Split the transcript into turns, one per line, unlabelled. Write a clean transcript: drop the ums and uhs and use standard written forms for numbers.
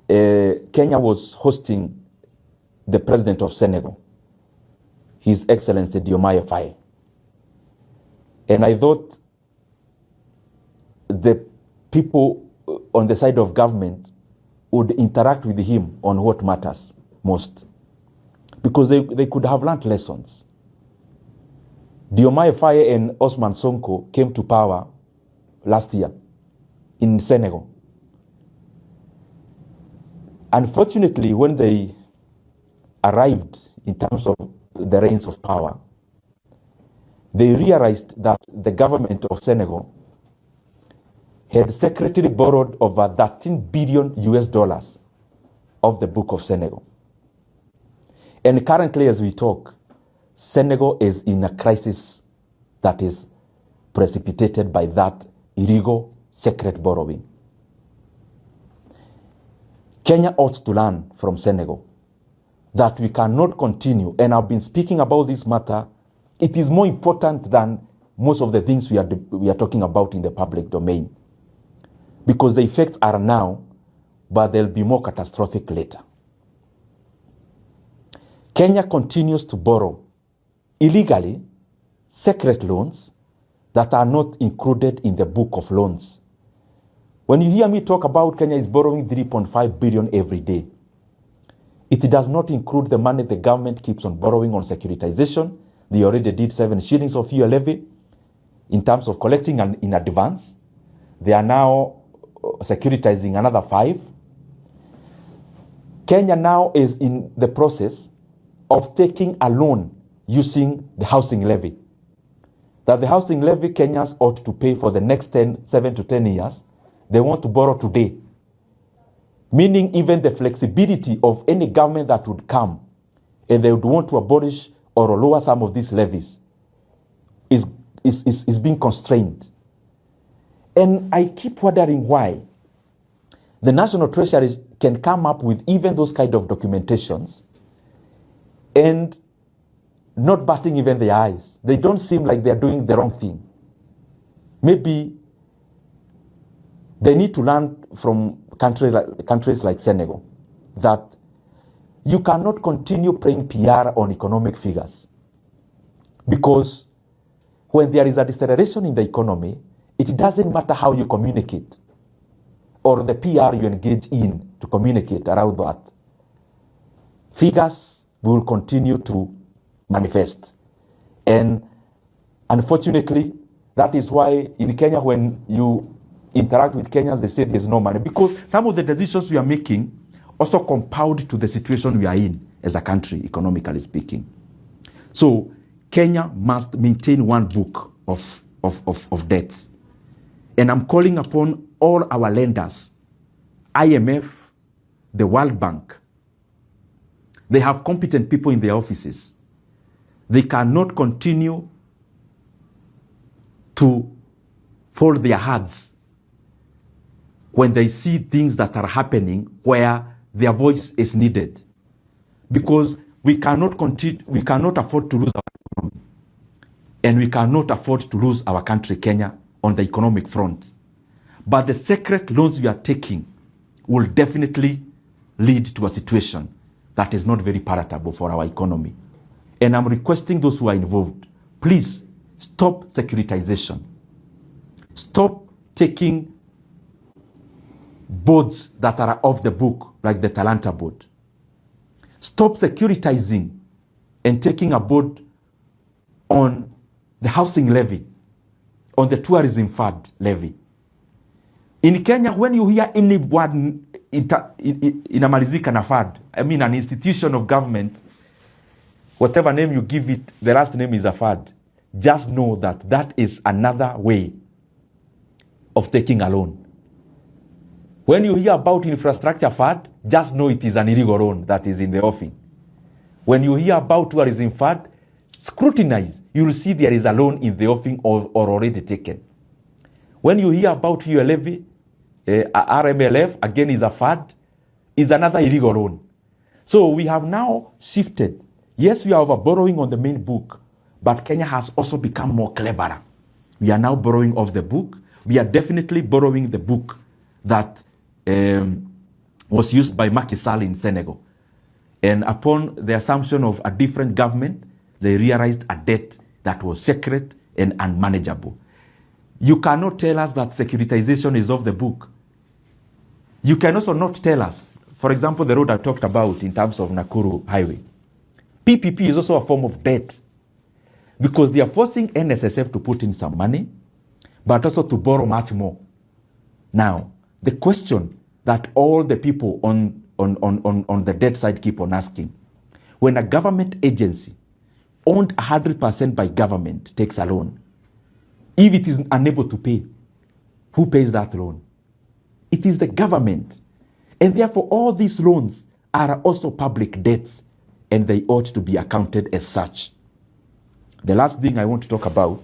Kenya was hosting the president of Senegal, His Excellency Diomaye Faye. And I thought the people on the side of government would interact with him on what matters most, because they could have learned lessons. Diomaye Faye and Osman Sonko came to power last year in Senegal. Unfortunately, when they arrived in terms of the reins of power, they realized that the government of Senegal had secretly borrowed over 13 billion US dollars of the Book of Senegal. And currently, as we talk, Senegal is in a crisis that is precipitated by that illegal secret borrowing. Kenya ought to learn from Senegal that we cannot continue, and I've been speaking about this matter. It is more important than most of the things we are talking about in the public domain, because the effects are now, but they'll be more catastrophic later. Kenya continues to borrow illegally secret loans that are not included in the book of loans. When you hear me talk about Kenya is borrowing 3.5 billion every day, it does not include the money the government keeps on borrowing on securitization. They already did 7 shillings of fuel levy in terms of collecting in advance. They are now securitizing another 5. Kenya now is in the process of taking a loan using the housing levy. That the housing levy Kenyans ought to pay for the next 7 to 10 years. They want to borrow today. Meaning even the flexibility of any government that would come and they would want to abolish or lower some of these levies is being constrained. And I keep wondering why the National Treasury can come up with even those kind of documentations and not batting even their eyes. They don't seem like they're doing the wrong thing. Maybe they need to learn from countries like Senegal that you cannot continue playing PR on economic figures, because when there is a deceleration in the economy, it doesn't matter how you communicate or the PR you engage in to communicate around that. Figures will continue to manifest. And unfortunately, that is why in Kenya, when you interact with Kenyans, they say there's no money, because some of the decisions we are making also compound to the situation we are in as a country, economically speaking. So Kenya must maintain one book of debts. And I'm calling upon all our lenders, IMF, the World Bank. They have competent people in their offices. They cannot continue to fold their hands when they see things that are happening where their voice is needed. Because we cannot afford to lose our economy. And we cannot afford to lose our country, Kenya, on the economic front. But the secret loans we are taking will definitely lead to a situation that is not very palatable for our economy. And I'm requesting those who are involved, please stop securitization. Stop taking boards that are off the book, like the Talanta board. Stop securitizing and taking a board on the housing levy, on the tourism fund levy. In Kenya, when you hear any word inamalizika na fund, I mean an institution of government, whatever name you give it, the last name is a fund. Just know that that is another way of taking a loan. When you hear about infrastructure fund, just know it is an illegal loan that is in the offing. When you hear about tourism fund, scrutinize. You will see there is a loan in the offing or already taken. When you hear about your levy, RMLF, again is a fund, is another illegal loan. So we have now shifted. Yes, we are over borrowing on the main book, but Kenya has also become more cleverer. We are now borrowing off the book. We are definitely borrowing the book that was used by Macky Sall in Senegal. And upon the assumption of a different government, they realized a debt that was secret and unmanageable. You cannot tell us that securitization is off the book. You can also not tell us, for example, the road I talked about in terms of Nakuru Highway. PPP is also a form of debt because they are forcing NSSF to put in some money, but also to borrow much more. Now, the question that all the people on the debt side keep on asking, when a government agency owned 100% by government takes a loan, if it is unable to pay, who pays that loan? It is the government. And therefore, all these loans are also public debts, and they ought to be accounted as such. The last thing I want to talk about